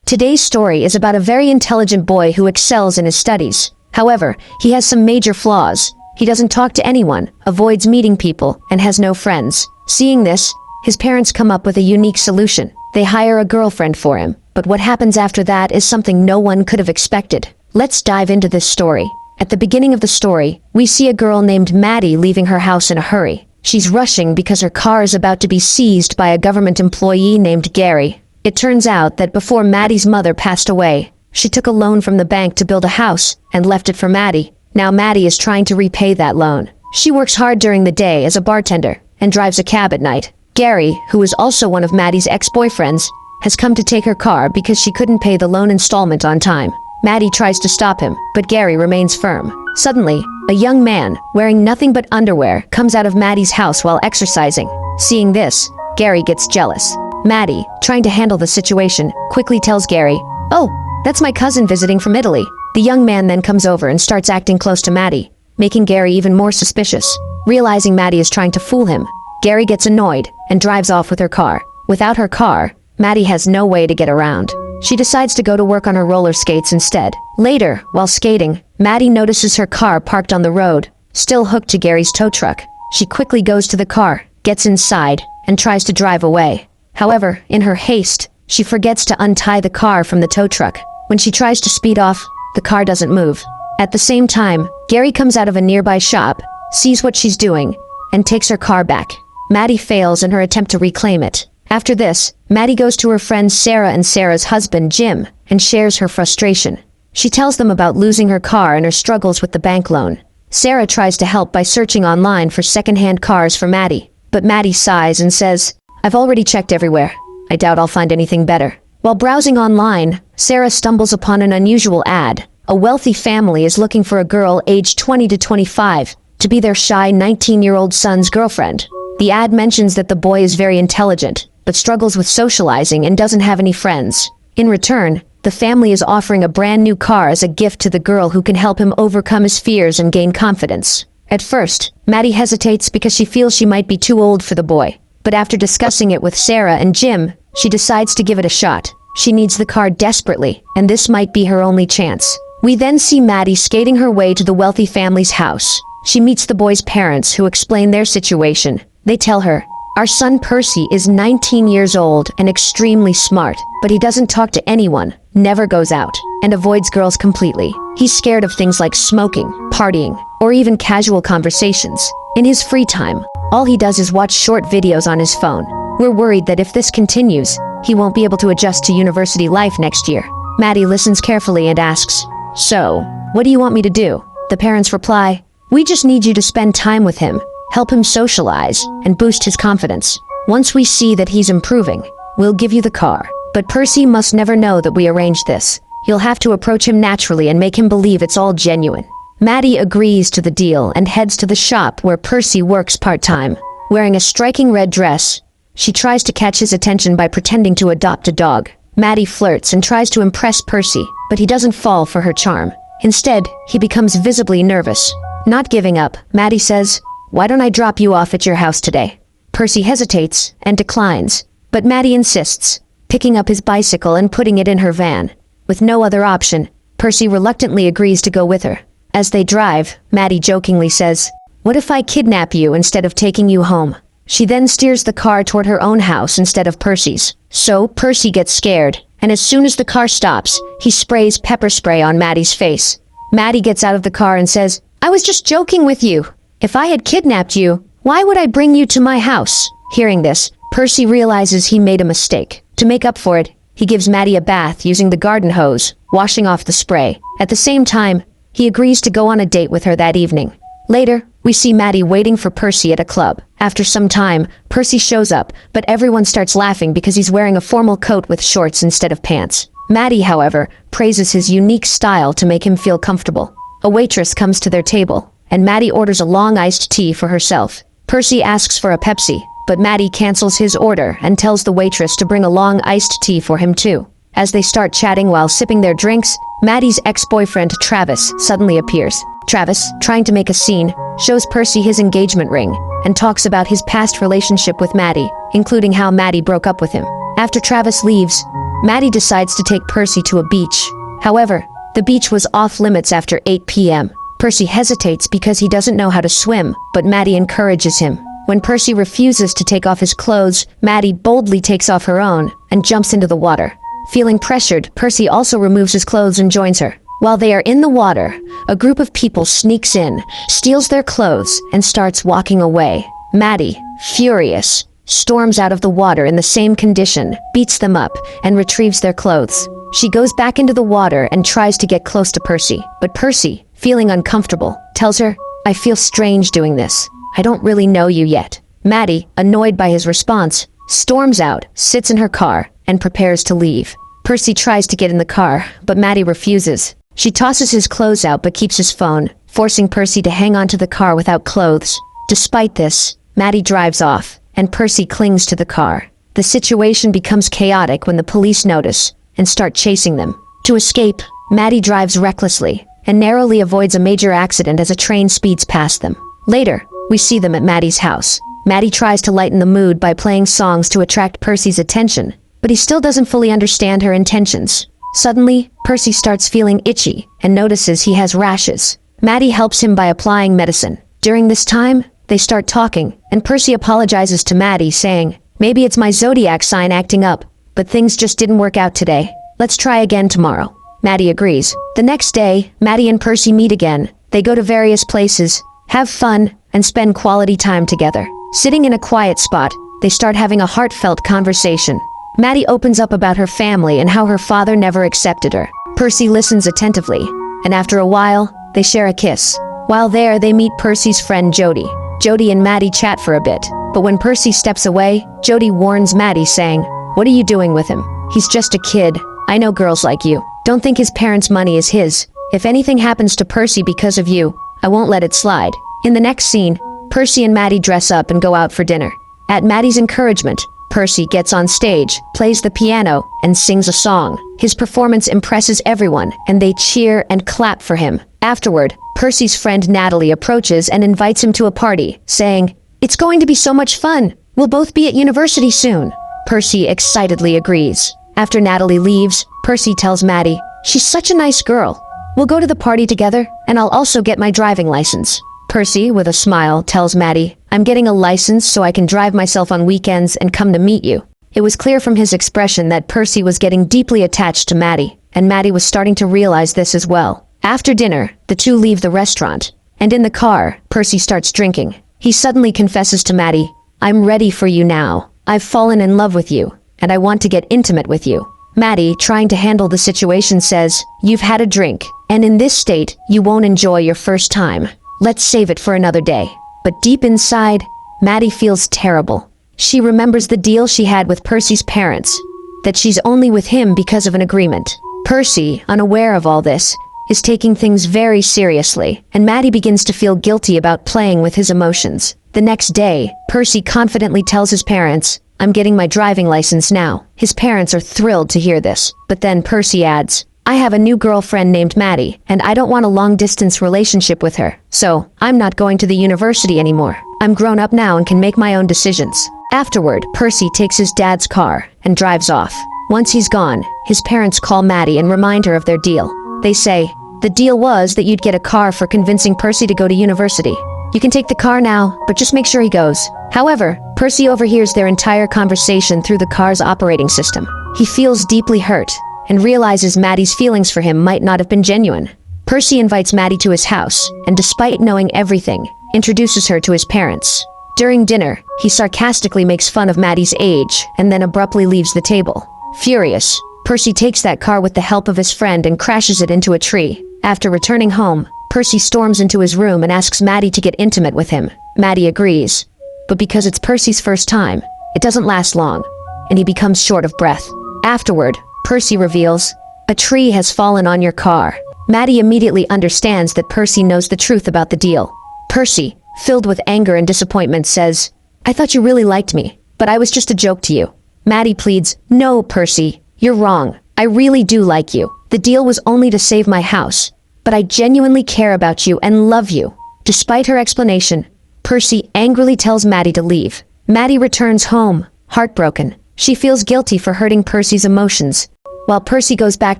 Today's story is about a very intelligent boy who excels in his studies. However, he has some major flaws. He doesn't talk to anyone, avoids meeting people, and has no friends. Seeing this, his parents come up with a unique solution. They hire a girlfriend for him, but what happens after that is something no one could have expected. Let's dive into this story. At the beginning of the story, we see a girl named Maddie leaving her house in a hurry. She's rushing because her car is about to be seized by a government employee named Gary. It turns out that before Maddie's mother passed away, she took a loan from the bank to build a house and left it for Maddie. Now Maddie is trying to repay that loan. She works hard during the day as a bartender and drives a cab at night. Gary, who is also one of Maddie's ex-boyfriends, has come to take her car because she couldn't pay the loan installment on time. Maddie tries to stop him, but Gary remains firm. Suddenly, a young man, wearing nothing but underwear, comes out of Maddie's house while exercising. Seeing this, Gary gets jealous. Maddie, trying to handle the situation, quickly tells Gary, "Oh, that's my cousin visiting from Italy." The young man then comes over and starts acting close to Maddie, making Gary even more suspicious. Realizing Maddie is trying to fool him, Gary gets annoyed and drives off with her car. Without her car, Maddie has no way to get around. She decides to go to work on her roller skates instead. Later, while skating, Maddie notices her car parked on the road, still hooked to Gary's tow truck. She quickly goes to the car, gets inside, and tries to drive away. However, in her haste, she forgets to untie the car from the tow truck. When she tries to speed off, the car doesn't move. At the same time, Gary comes out of a nearby shop, sees what she's doing, and takes her car back. Maddie fails in her attempt to reclaim it. After this, Maddie goes to her friends Sarah and Sarah's husband, Jim, and shares her frustration. She tells them about losing her car and her struggles with the bank loan. Sarah tries to help by searching online for second-hand cars for Maddie, but Maddie sighs and says, "I've already checked everywhere. I doubt I'll find anything better." While browsing online, Sarah stumbles upon an unusual ad. A wealthy family is looking for a girl aged 20 to 25 to be their shy 19-year-old son's girlfriend. The ad mentions that the boy is very intelligent, but struggles with socializing and doesn't have any friends. In return, the family is offering a brand new car as a gift to the girl who can help him overcome his fears and gain confidence. At first, Maddie hesitates because she feels she might be too old for the boy. But after discussing it with Sarah and Jim, she decides to give it a shot. She needs the car desperately, and this might be her only chance. We then see Maddie skating her way to the wealthy family's house. She meets the boy's parents, who explain their situation. They tell her, "Our son Percy is 19 years old and extremely smart, but he doesn't talk to anyone, never goes out, and avoids girls completely. He's scared of things like smoking, partying, or even casual conversations. In his free time, all he does is watch short videos on his phone. We're worried that if this continues, he won't be able to adjust to university life next year." Maddie listens carefully and asks, "So, what do you want me to do?" The parents reply, "We just need you to spend time with him, help him socialize, and boost his confidence. Once we see that he's improving, we'll give you the car. But Percy must never know that we arranged this. You'll have to approach him naturally and make him believe it's all genuine." Maddie agrees to the deal and heads to the shop where Percy works part-time. Wearing a striking red dress, she tries to catch his attention by pretending to adopt a dog. Maddie flirts and tries to impress Percy, but he doesn't fall for her charm. Instead, he becomes visibly nervous. Not giving up, Maddie says, "Why don't I drop you off at your house today?" Percy hesitates and declines, but Maddie insists, picking up his bicycle and putting it in her van. With no other option, Percy reluctantly agrees to go with her. As they drive, Maddie jokingly says, "What if I kidnap you instead of taking you home?" She then steers the car toward her own house instead of Percy's. So Percy gets scared, and as soon as the car stops, he sprays pepper spray on Maddie's face. Maddie gets out of the car and says, "I was just joking with you. If I had kidnapped you, why would I bring you to my house?" Hearing this, Percy realizes he made a mistake. To make up for it, he gives Maddie a bath using the garden hose, washing off the spray. At the same time, he agrees to go on a date with her that evening. Later, we see Maddie waiting for Percy at a club. After some time, Percy shows up, but everyone starts laughing because he's wearing a formal coat with shorts instead of pants. Maddie, however, praises his unique style to make him feel comfortable. A waitress comes to their table, and Maddie orders a long iced tea for herself. Percy asks for a Pepsi, but Maddie cancels his order and tells the waitress to bring a long iced tea for him too. As they start chatting while sipping their drinks, Maddie's ex-boyfriend Travis suddenly appears. Travis, trying to make a scene, shows Percy his engagement ring and talks about his past relationship with Maddie, including how Maddie broke up with him. After Travis leaves, Maddie decides to take Percy to a beach. However, the beach was off limits after 8 p.m. Percy hesitates because he doesn't know how to swim, but Maddie encourages him. When Percy refuses to take off his clothes, Maddie boldly takes off her own and jumps into the water. Feeling pressured, Percy also removes his clothes and joins her. While they are in the water, a group of people sneaks in, steals their clothes, and starts walking away. Maddie, furious, storms out of the water in the same condition, beats them up, and retrieves their clothes. She goes back into the water and tries to get close to Percy, but Percy, feeling uncomfortable, tells her, "I feel strange doing this. I don't really know you yet." Maddie, annoyed by his response, storms out, sits in her car, and prepares to leave. Percy tries to get in the car, but Maddie refuses. She tosses his clothes out but keeps his phone, forcing Percy to hang onto the car without clothes. Despite this, Maddie drives off, and Percy clings to the car. The situation becomes chaotic when the police notice and start chasing them. To escape, Maddie drives recklessly and narrowly avoids a major accident as a train speeds past them. Later, we see them at Maddie's house. Maddie tries to lighten the mood by playing songs to attract Percy's attention, but he still doesn't fully understand her intentions. Suddenly, Percy starts feeling itchy and notices he has rashes. Maddie helps him by applying medicine. During this time, they start talking, and Percy apologizes to Maddie, saying, "Maybe it's my zodiac sign acting up, but things just didn't work out today. Let's try again tomorrow." Maddie agrees. The next day, Maddie and Percy meet again. They go to various places, have fun, and spend quality time together. Sitting in a quiet spot, they start having a heartfelt conversation. Maddie opens up about her family and how her father never accepted her. Percy listens attentively, and after a while, they share a kiss. While there, they meet Percy's friend Jody. Jody and Maddie chat for a bit, but when Percy steps away, Jody warns Maddie, saying, "What are you doing with him? He's just a kid. I know girls like you. Don't think his parents' money is his. If anything happens to Percy because of you, I won't let it slide." In the next scene, Percy and Maddie dress up and go out for dinner. At Maddie's encouragement, Percy gets on stage, plays the piano, and sings a song. His performance impresses everyone, and they cheer and clap for him. Afterward, Percy's friend Natalie approaches and invites him to a party, saying, "It's going to be so much fun. We'll both be at university soon." Percy excitedly agrees. After Natalie leaves, Percy tells Maddie, "She's such a nice girl. We'll go to the party together, and I'll also get my driving license." Percy, with a smile, tells Maddie, "I'm getting a license so I can drive myself on weekends and come to meet you." It was clear from his expression that Percy was getting deeply attached to Maddie, and Maddie was starting to realize this as well. After dinner, the two leave the restaurant, and in the car, Percy starts drinking. He suddenly confesses to Maddie, "I'm ready for you now. I've fallen in love with you, and I want to get intimate with you." Maddie, trying to handle the situation, says, "You've had a drink, and in this state, you won't enjoy your first time. Let's save it for another day." But deep inside, Maddie feels terrible. She remembers the deal she had with Percy's parents, that she's only with him because of an agreement. Percy, unaware of all this, is taking things very seriously, and Maddie begins to feel guilty about playing with his emotions. The next day, Percy confidently tells his parents, "I'm getting my driving license now." His parents are thrilled to hear this, but then Percy adds, "I have a new girlfriend named Maddie, and I don't want a long-distance relationship with her, so I'm not going to the university anymore. I'm grown up now and can make my own decisions." Afterward, Percy takes his dad's car and drives off. Once he's gone, his parents call Maddie and remind her of their deal. They say, "The deal was that you'd get a car for convincing Percy to go to university. You can take the car now, but just make sure he goes." However, Percy overhears their entire conversation through the car's operating system. He feels deeply hurt and realizes Maddie's feelings for him might not have been genuine. Percy invites Maddie to his house, and despite knowing everything, introduces her to his parents. During dinner, he sarcastically makes fun of Maddie's age and then abruptly leaves the table. Furious, Percy takes that car with the help of his friend and crashes it into a tree. After returning home, Percy storms into his room and asks Maddie to get intimate with him. Maddie agrees, but because it's Percy's first time, it doesn't last long, and he becomes short of breath. Afterward, Percy reveals, "A tree has fallen on your car." Maddie immediately understands that Percy knows the truth about the deal. Percy, filled with anger and disappointment, says, "I thought you really liked me, but I was just a joke to you." Maddie pleads, "No, Percy, you're wrong. I really do like you. The deal was only to save my house, but I genuinely care about you and love you." Despite her explanation, Percy angrily tells Maddie to leave. Maddie returns home, heartbroken, She feels guilty for hurting Percy's emotions, while Percy goes back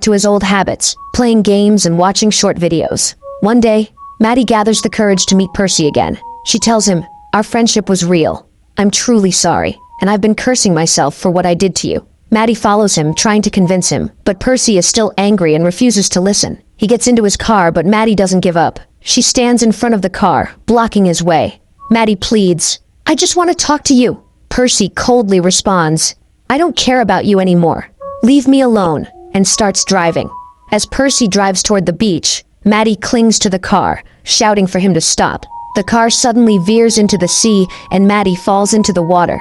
to his old habits, playing games and watching short videos. One day, Maddie gathers the courage to meet Percy again. She tells him, "Our friendship was real. I'm truly sorry, and I've been cursing myself for what I did to you." Maddie follows him, trying to convince him, but Percy is still angry and refuses to listen. He gets into his car, but Maddie doesn't give up. She stands in front of the car, blocking his way. Maddie pleads, "I just want to talk to you." Percy coldly responds, "I don't care about you anymore. Leave me alone," and starts driving. As Percy drives toward the beach, Maddie clings to the car, shouting for him to stop. The car suddenly veers into the sea, and Maddie falls into the water.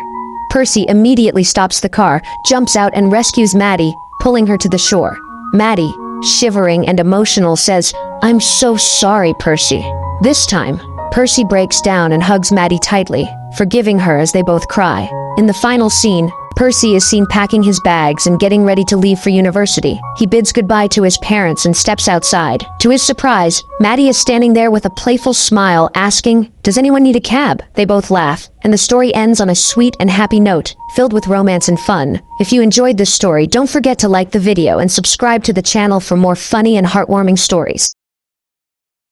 Percy immediately stops the car, jumps out and rescues Maddie, pulling her to the shore. Maddie, shivering and emotional, says, "I'm so sorry, Percy." This time, Percy breaks down and hugs Maddie tightly, forgiving her as they both cry. In the final scene, Percy is seen packing his bags and getting ready to leave for university. He bids goodbye to his parents and steps outside. To his surprise, Maddie is standing there with a playful smile, asking, "Does anyone need a cab?" They both laugh, and the story ends on a sweet and happy note, filled with romance and fun. If you enjoyed this story, don't forget to like the video and subscribe to the channel for more funny and heartwarming stories.